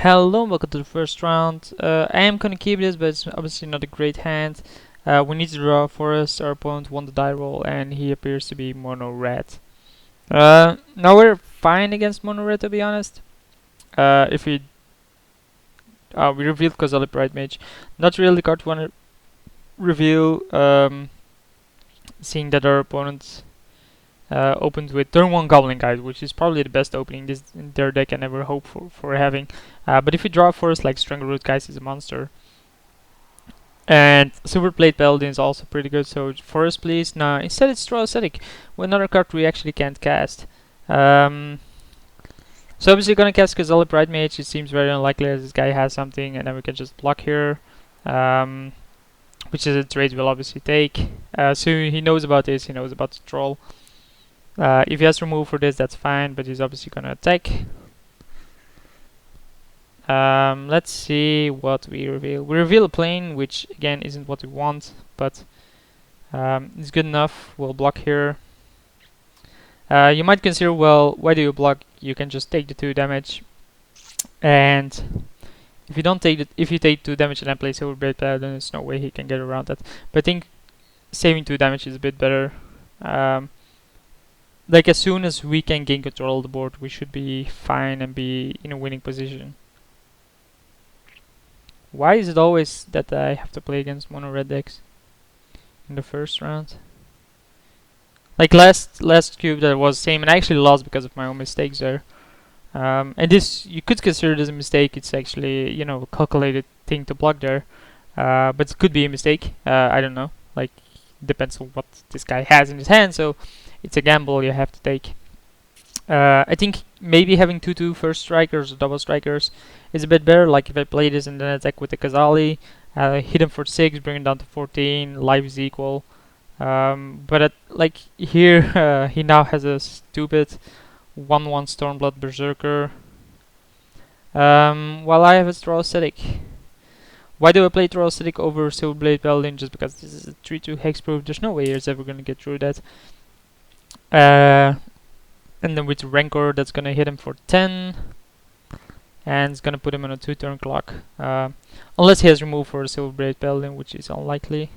Hello, welcome to the first round. I am gonna keep this, but it's obviously not a great hand. We need to draw a forest. Our opponent won the die roll, and he appears to be mono red. Now we're fine against mono red, to be honest. If we revealed Kozali Bright Mage, not really the card we want to reveal. Seeing that our opponent opened with turn 1 Goblin Guide, which is probably the best opening this in their deck and ever hope for having. But if you draw first, like Strangleroot Guys is a monster. And Silverblade Paladin is also pretty good, so Forest please. Nah, instead it's Draw Aesthetic, with another card we actually can't cast. So obviously gonna cast Kozali Bright Mage. It seems very unlikely that this guy has something, and then we can just block here. Which is a trade we'll obviously take. So he knows about this, he knows about the troll. If he has to remove for this, that's fine, but he's obviously gonna attack. Let's see what we reveal. We reveal a plane, which again isn't what we want, but it's good enough. We'll block here. You might consider, well, why do you block? You can just take the 2 damage, and if you don't take it, if you take 2 damage and then play Silverblade Paladin, then there's no way he can get around that. But I think saving 2 damage is a bit better. Like as soon as we can gain control of the board, we should be fine and be in a winning position. Why is it always that I have to play against mono red decks in the first round? Like last cube that was same, and I actually lost because of my own mistakes there. And this, you could consider this a mistake. It's actually, you know, a calculated thing to block there. But it could be a mistake. I don't know. Like, depends on what this guy has in his hand. So it's a gamble you have to take. I think maybe having 2/2 first strikers or double strikers is a bit better. Like if I play this and then attack with the Kozali, hit him for 6, bring him down to 14, life is equal. But like here, he now has a stupid 1/1 Stormblood Berserker. While I have a Draw Aesthetic. Why do I play Draw Aesthetic over Silverblade Paladin? Just because this is a 3/2 hexproof. There's no way he's ever gonna get through that. And then with Rancor, that's gonna hit him for 10, and it's gonna put him on a 2-turn clock. Unless he has removed for a Silverblade Paladin, which is unlikely,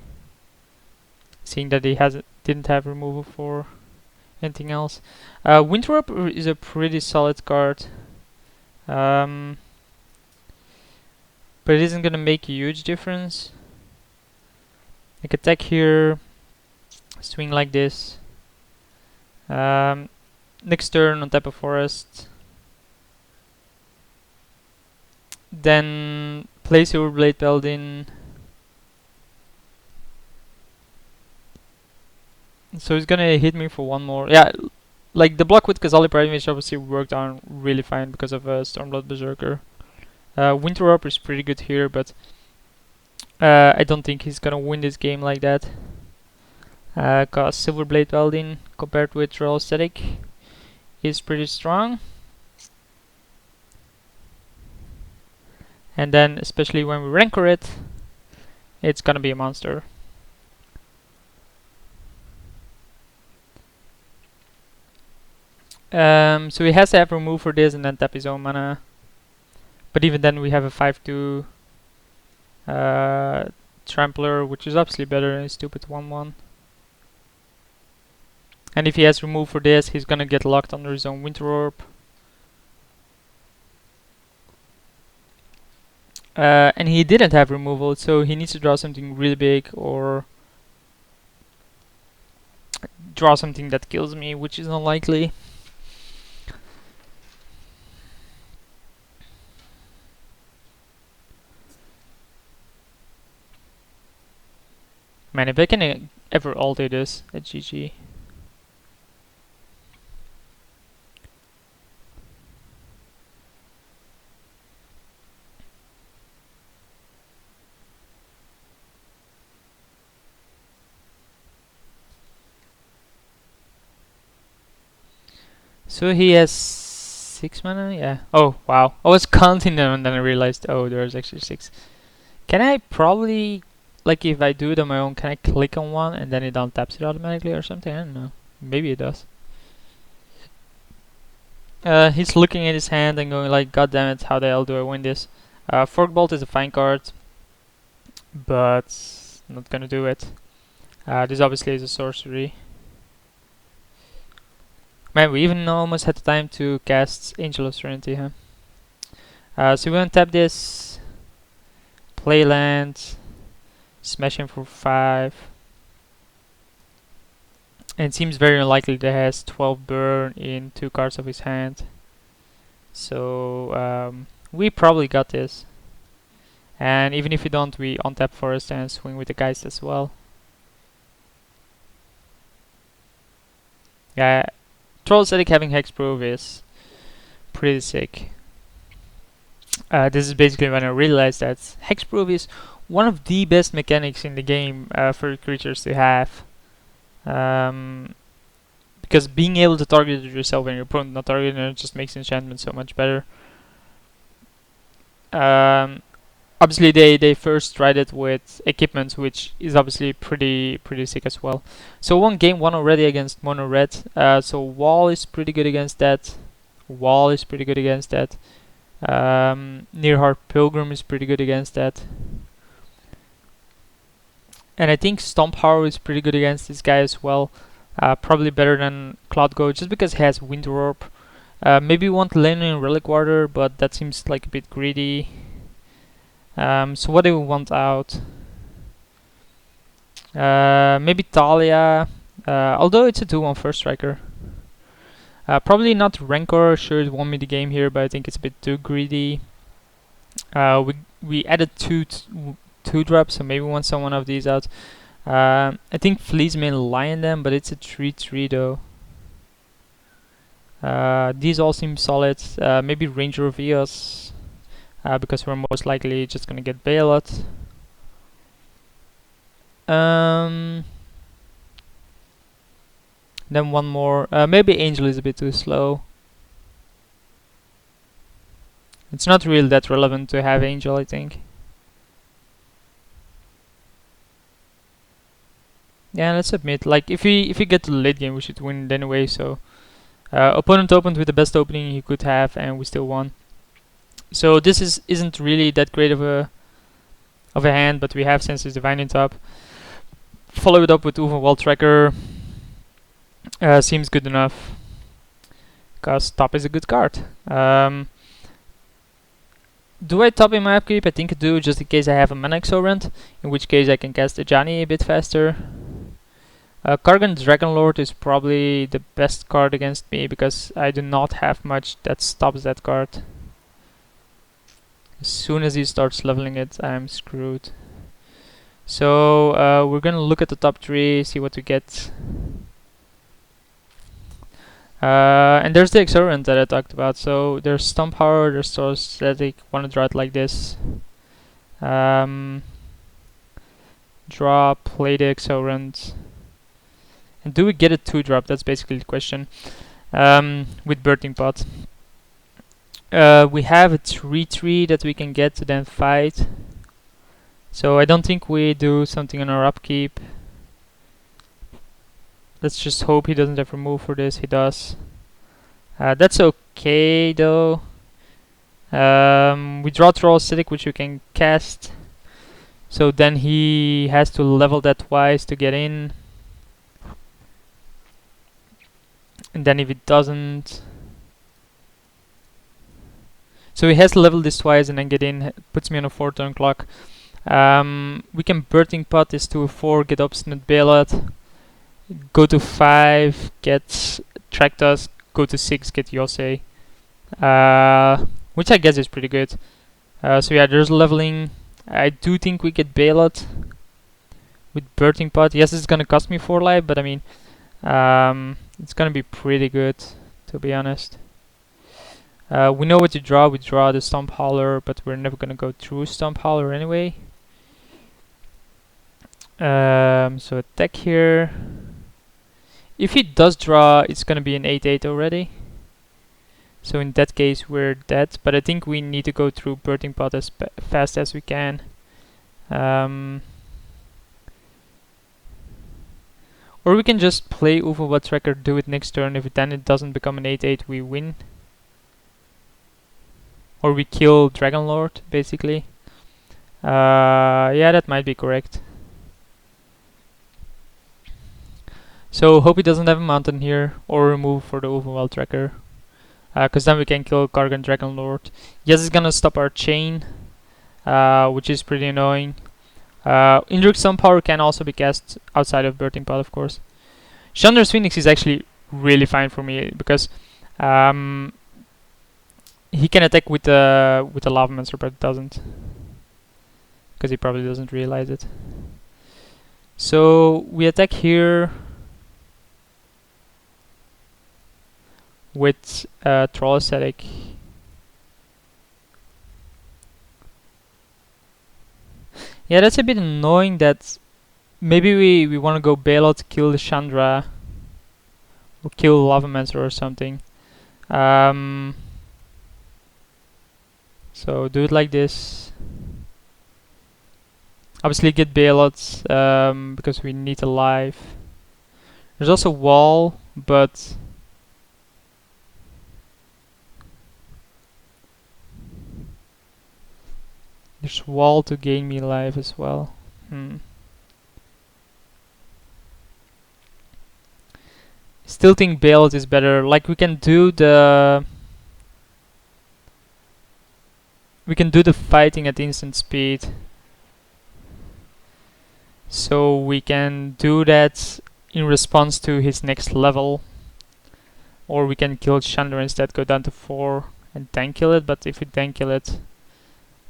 seeing that he didn't have removal for anything else. Winterorb is a pretty solid card, but it isn't gonna make a huge difference. Like attack here, swing like this. Next turn on tap a forest, then play Silverblade Paladin. So he's gonna hit me for 1 more. Yeah, like the block with Kozali Bright Mage obviously worked on really fine because of Stormblood Berserker. Winterorb is pretty good here, but I don't think he's gonna win this game like that. Cause Silverblade Paladin compared with Draw Aesthetic is pretty strong. And then especially when we Rancor it, it's gonna be a monster. So he has to have remove for this and then tap his own mana. But even then we have a 5/2 Trampler, which is obviously better than a stupid 1/1. And if he has remove for this, he's gonna get locked under his own Winterorb. And he didn't have removal, so he needs to draw something really big or draw something that kills me, which is unlikely. Man, if I can ever alter this at GG. So he has 6 mana? Yeah. Oh, wow. I was counting them and then I realized, oh, there's actually 6. Can I probably, like if I do it on my own, can I click on one and then it untaps it automatically or something? I don't know. Maybe it does. He's looking at his hand and going like, God damn it, how the hell do I win this? Forkbolt is a fine card, but not gonna do it. This obviously is a sorcery. Man, we even almost had the time to cast Angel of Serenity, huh? So we want to tap this, play land, smash him for 5. And it seems very unlikely that he has 12 burn in 2 cards of his hand. So we probably got this. And even if we don't, we untap Forest and swing with the Geist as well. Yeah, Troll Aesthetic having Hexproof is pretty sick. This is basically when I realized that Hexproof is one of the best mechanics in the game for creatures to have. Because being able to target it yourself and your opponent not targeting it just makes enchantment so much better. Obviously they first tried it with equipment, which is obviously pretty sick as well. So one game won already against mono red. So Wall is pretty good against that. Wall is pretty good against that. Nearheart Pilgrim is pretty good against that. And I think Stomp Power is pretty good against this guy as well. Probably better than Cloud Go, just because he has Wind Warp. Maybe want Lenin Relic Water, but that seems like a bit greedy. So what do we want out? Maybe Talia, although it's a 2-1 first striker. Probably not Rancor, sure it won me the game here, but I think it's a bit too greedy. We added 2 drops, so maybe we want some one of these out. I think Fleas may lion them, but it's a 3-3 though. These all seem solid. Maybe Ranger of Eos, because we're most likely just gonna get Bailout. Then one more. Maybe Angel is a bit too slow. It's not really that relevant to have Angel, I think. Yeah, let's admit, like if we get to the late game, we should win it anyway. So opponent opened with the best opening he could have, and we still won. So this isn't really that great of a hand, but we have Senses Divine in top. Follow it up with Uva Wall Tracker. Seems good enough, cause top is a good card. Do I top in my upkeep? I think I do, just in case I have a mana Exorant, in which case I can cast Ajani a bit faster. Kargan Dragonlord is probably the best card against me, because I do not have much that stops that card. As soon as he starts leveling it, I'm screwed. So we're gonna look at the top 3, see what we get. And there's the Exorant that I talked about. So there's Stomp Power, there's Source Static, wanna draw it like this. Draw, play the Exorant. And do we get a 2-drop? That's basically the question. With Birthing Pot. We have a 3-3 that we can get to then fight. So I don't think we do something on our upkeep. Let's just hope he doesn't have remove for this. He does. That's okay though. We draw Troll Aesthetic, which we can cast. So then he has to level that twice to get in. And then if it doesn't... So he has to level this twice and then get in. Puts me on a 4-turn clock. We can Birthing Pot this to a 4, get Obstinate Bailout. Go to 5, get Traktos, go to 6, get Yosei. Which I guess is pretty good. So yeah, there's leveling. I do think we get Bailout with Birthing Pot. Yes, it's gonna cost me 4 life, but I mean, it's gonna be pretty good, to be honest. We know what to draw. We draw the Stomp Howler, but we're never gonna go through Stomp Howler anyway. So attack here. If he does draw, it's gonna be an 8-8 already. So in that case, we're dead. But I think we need to go through Birthing Pot as fast as we can. Or we can just play Uva Tracker, do it next turn. If then it doesn't become an 8-8, we win. or we kill Dragon Lord, basically. Yeah, that might be correct. So hope he doesn't have a mountain here, or remove for the Overwhelm tracker. Because then we can kill Kargan Dragon Lord. Yes, it's gonna stop our chain, which is pretty annoying. Indrik Sun Power can also be cast outside of Birthing Pod, of course. Chandra's Phoenix is actually really fine for me because he can attack with the Lava Monster, but it doesn't, because he probably doesn't realize it. So we attack here with Troll Ascetic. Yeah, that's a bit annoying that maybe we want to go bailout, kill the Chandra, or kill Lavamancer or something. So do it like this. Obviously get bailouts because we need a life. There's also wall, but there's wall to gain me life as well. Still think bailout is better. Like we can do the fighting at instant speed. So we can do that in response to his next level. Or we can kill Chandra instead, go down to 4 and then kill it. But if we then kill it,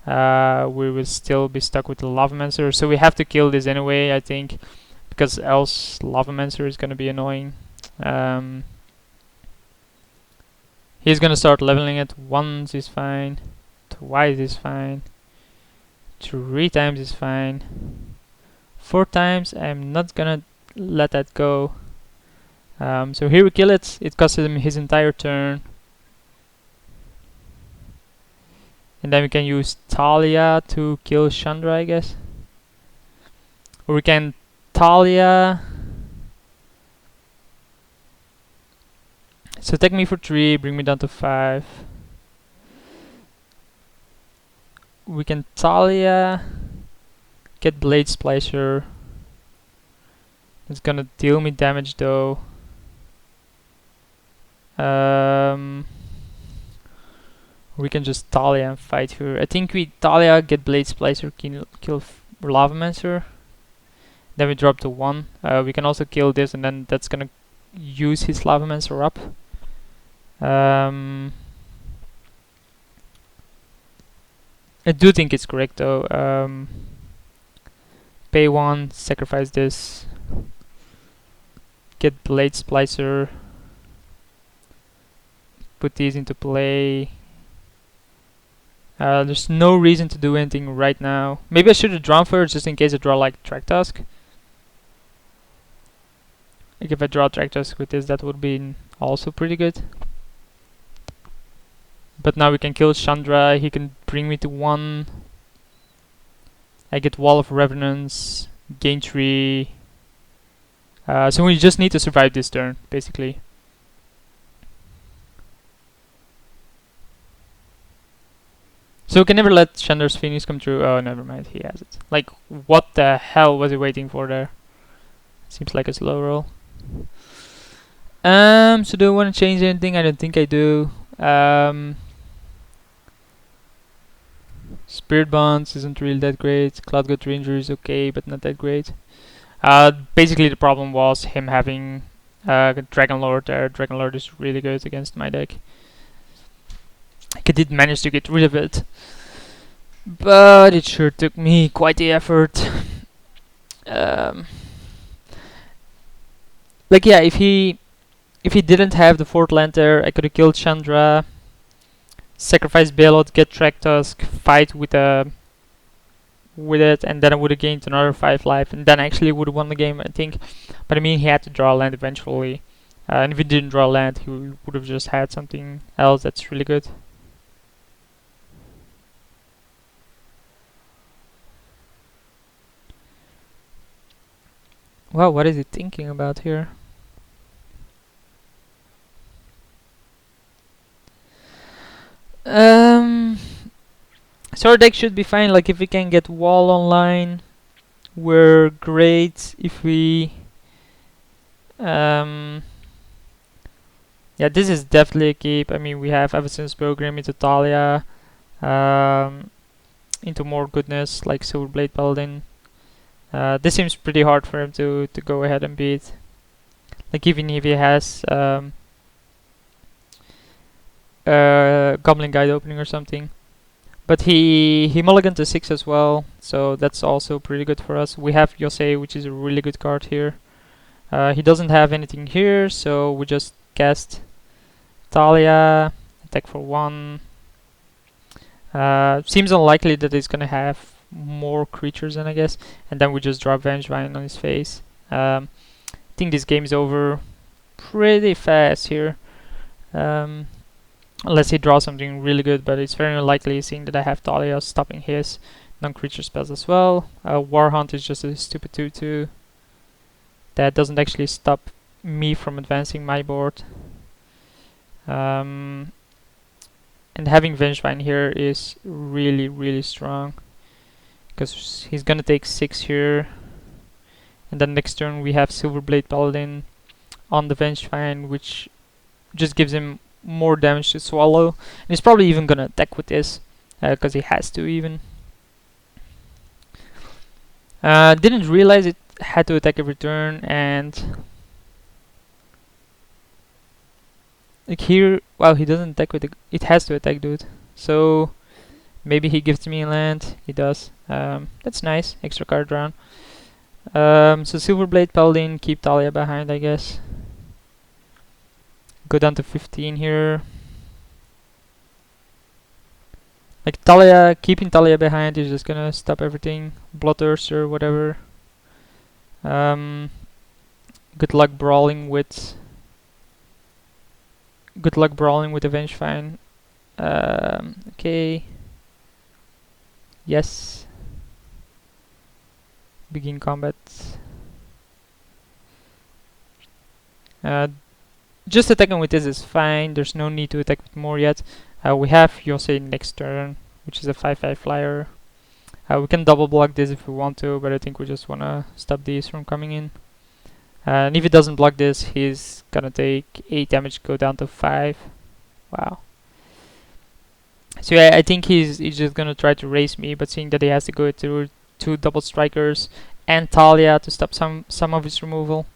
we will still be stuck with the Lavamancer. So we have to kill this anyway, I think, because else Lavamancer is gonna be annoying. He's gonna start leveling it. Once is fine, twice is fine, 3 times is fine, 4 times I'm not gonna let that go. So here we kill it. It costs him his entire turn. And then we can use Talia to kill Chandra, I guess. Or we can Talia. So attack me for 3, bring me down to 5. We can Talia, get Blade Splicer. It's gonna deal me damage though. We can just Talia and fight her. I think we Talia, get Blade Splicer, kill Lavamancer. Then we drop to 1. We can also kill this, and then that's gonna use his Lavamancer up. I do think it's correct though. Pay 1, sacrifice this, get Blade Splicer, put these into play. There's no reason to do anything right now. Maybe I should have drawn first, just in case I draw like Track Tusk. Like if I draw Track Tusk with this, that would be also pretty good. But now we can kill Chandra, he can bring me to 1. I get Wall of Revenants, gain 3. So we just need to survive this turn, basically. So we can never let Chandra's Phoenix come through. Oh, never mind, he has it. Like, what the hell was he waiting for there? Seems like a slow roll. So do I want to change anything? I don't think I do. Spirit Bonds isn't really that great. Cloud God Ranger is okay, but not that great. Basically the problem was him having Dragon Lord there. Dragon Lord is really good against my deck. I did manage to get rid of it, but it sure took me quite the effort. Like yeah, if he didn't have the 4th land there, I could have killed Chandra, sacrifice bailout, get Track Tusk, fight with it, and then I would have gained another 5 life, and then actually would have won the game, I think. But I mean, he had to draw a land eventually, and if he didn't draw a land, he would have just had something else that's really good. Wow, what is he thinking about here? So our deck should be fine. Like if we can get wall online, we're great. If we yeah, this is definitely a keep. I mean, we have Evanson's program into Talia, into more goodness like Silverblade Paladin. This seems pretty hard for him to go ahead and beat. Like even if he has Goblin Guide opening or something. But he mulliganed to 6 as well, so that's also pretty good for us. We have Yosei, which is a really good card here. He doesn't have anything here, so we just cast Talia, attack for 1. Seems unlikely that he's gonna have more creatures then, I guess. And then we just drop Vengevine on his face. I think this game's over pretty fast here. Unless he draws something really good, but it's very unlikely seeing that I have Talia stopping his non-creature spells as well. War Hunt is just a stupid 2/2 that doesn't actually stop me from advancing my board. And having Vengevine here is really strong, because he's gonna take 6 here, and then next turn we have Silverblade Paladin on the Vengevine, which just gives him more damage to swallow, and he's probably even gonna attack with this because he has to even. Didn't realize it had to attack every turn, and like here, wow, he doesn't attack with it has to attack, dude. So maybe he gives me a land. He does. That's nice, extra card round. So Silverblade Paladin, keep Talia behind, I guess. Go down to 15 here. Like Talia, keeping Talia behind is just gonna stop everything. Bloodthirst or whatever. Good luck brawling with. Good luck brawling with Vengevine. Okay. Yes. Begin combat. Just attacking with this is fine. There's no need to attack with more yet. We have Yosei next turn, which is a 5/5 flyer. We can double block this if we want to, but I think we just wanna stop these from coming in. And if he doesn't block this, he's gonna take 8 damage, go down to 5. Wow. So yeah, I think he's just gonna try to race me, but seeing that he has to go through 2 double strikers and Talia to stop some of his removal,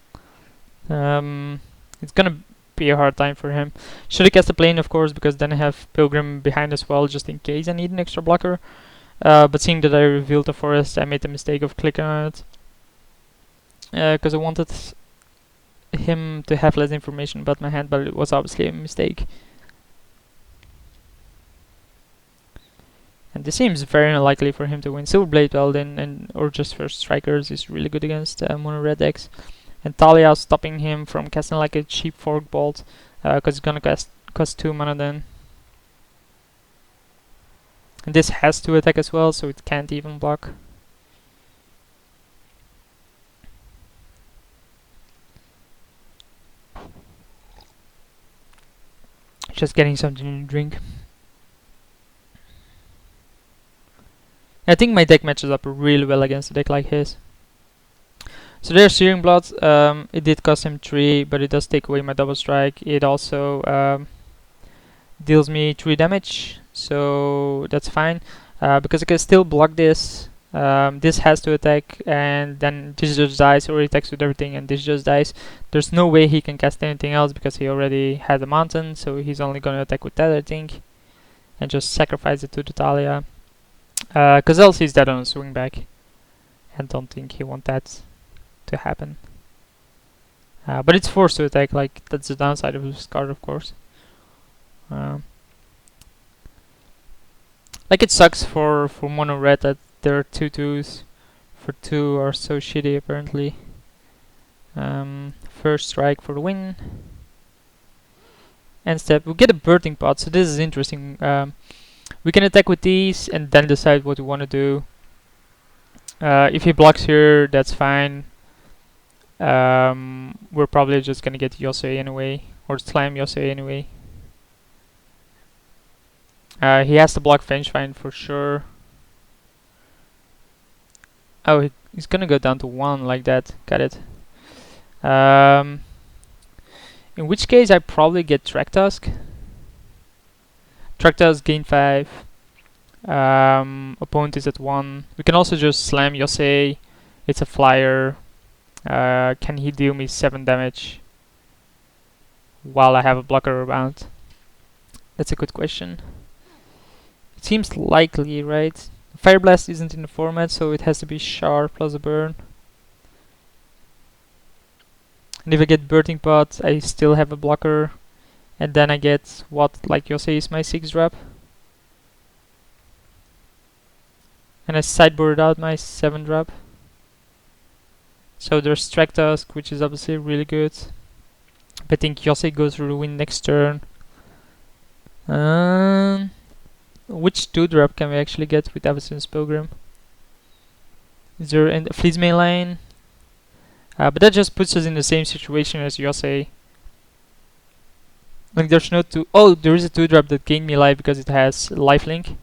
it's gonna be a hard time for him. Should have cast a plane, of course, because then I have Pilgrim behind as well, just in case I need an extra blocker. But seeing that I revealed the forest, I made the mistake of clicking on it, because I wanted him to have less information about my hand, but it was obviously a mistake. And this seems very unlikely for him to win. Silverblade Paladin or just First Strikers is really good against mono red decks. And Talia stopping him from casting like a cheap Fork Bolt, because it's gonna cost 2 mana then. And this has to attack as well, so it can't even block. Just getting something to drink. I think my deck matches up really well against a deck like his. So there's Searing Blood. It did cost him 3, but it does take away my double strike. It also deals me 3 damage, so that's fine. Because I can still block this. This has to attack, and then this just dies, or he attacks with everything, and this just dies. There's no way he can cast anything else because he already had a mountain, so he's only gonna attack with that, I think, and just sacrifice it to the Talia. Because else he's dead on a swing back. I don't think he wants that to happen. But it's forced to attack, like that's the downside of this card, of course. Like it sucks for mono red that there are 2/2s for 2 are so shitty apparently. First strike for the win. End step, we get a birthing pot, so this is interesting. We can attack with these and then decide what we want to do. If he blocks here, that's fine. We're probably just gonna get Yosei anyway, or slam Yosei anyway. He has to block Vengevine for sure. Oh, he's gonna go down to 1 like that. Got it. In which case I probably get Track Tusk. Track Tusk gain 5. Opponent is at 1. We can also just slam Yosei. It's a flyer. Can he deal me 7 damage while I have a blocker around? That's a good question. It seems likely, right? Fire Blast isn't in the format, so it has to be Char plus a burn. And if I get Birthing Pot, I still have a blocker. And then I get what, like Yosei, is my 6 drop. And I sideboard out my 7 drop. So there's Track Tusk, which is obviously really good. But I think Yosei goes for the win next turn. Which 2 drop can we actually get with Avacyn's Pilgrim? Is there a Fleet's main line? But that just puts us in the same situation as Yosei. Like there's no 2. Oh, there is a 2 drop that gained me life because it has lifelink.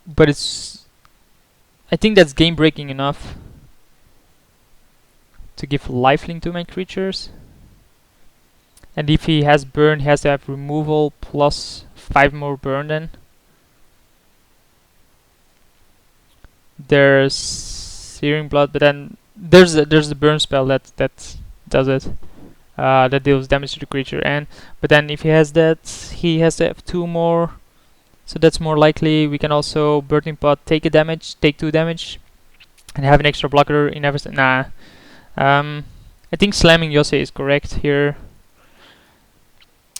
But it's, I think that's game breaking enough to give lifelink to my creatures. And if he has burn, he has to have removal plus 5 more burn then. There's Searing Blood, but then there's the burn spell that does it. That deals damage to the creature, but then if he has that, he has to have 2 more. So that's more likely. We can also Birthing Pot, take 2 damage, and have an extra blocker in everything. Nah. I think slamming Yosei is correct here.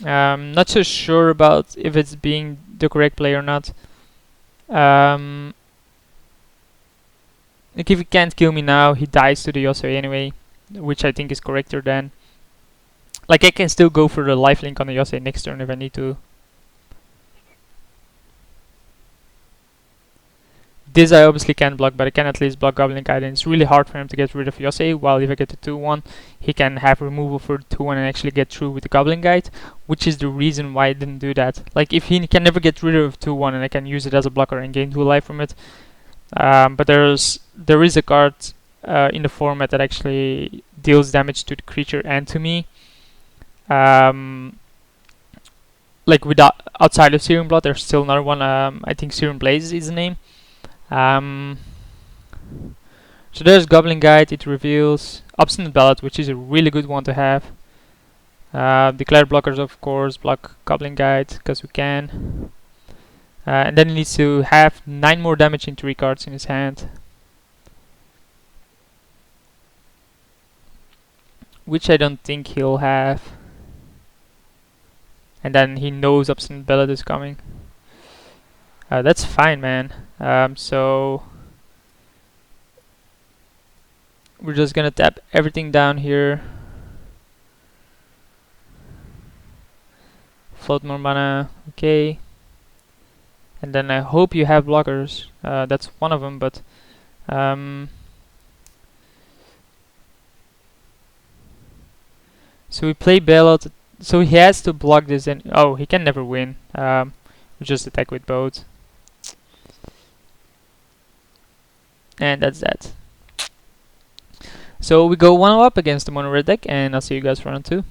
Not so sure about if it's being the correct play or not. Like if he can't kill me now, he dies to the Yosei anyway, which I think is correcter than. Like I can still go for the lifelink on the Yosei next turn if I need to. This I obviously can't block, but I can at least block Goblin Guide, and it's really hard for him to get rid of Yosei, while if I get the 2-1, he can have removal for 2-1 and actually get through with the Goblin Guide, which is the reason why I didn't do that. Like, if he can never get rid of 2-1 and I can use it as a blocker and gain 2 life from it. But there is a card in the format that actually deals damage to the creature and to me. Like, outside of Searing Blood, there's still another one. I think Searing Blaze is the name. So there's Goblin Guide. It reveals Obstinate Ballad, which is a really good one to have. Declare blockers, of course, block Goblin Guide because we can. And then he needs to have 9 more damage in 3 cards in his hand, which I don't think he'll have. And then he knows Obstinate Ballad is coming. That's fine, man. So we're just gonna tap everything down here. Float more mana, okay. And then I hope you have blockers. That's one of them, but so we play Bailout. So he has to block this, and oh, he can never win. We just attack with both. And that's that. So we go 1-up against the mono red deck, and I'll see you guys for round 2.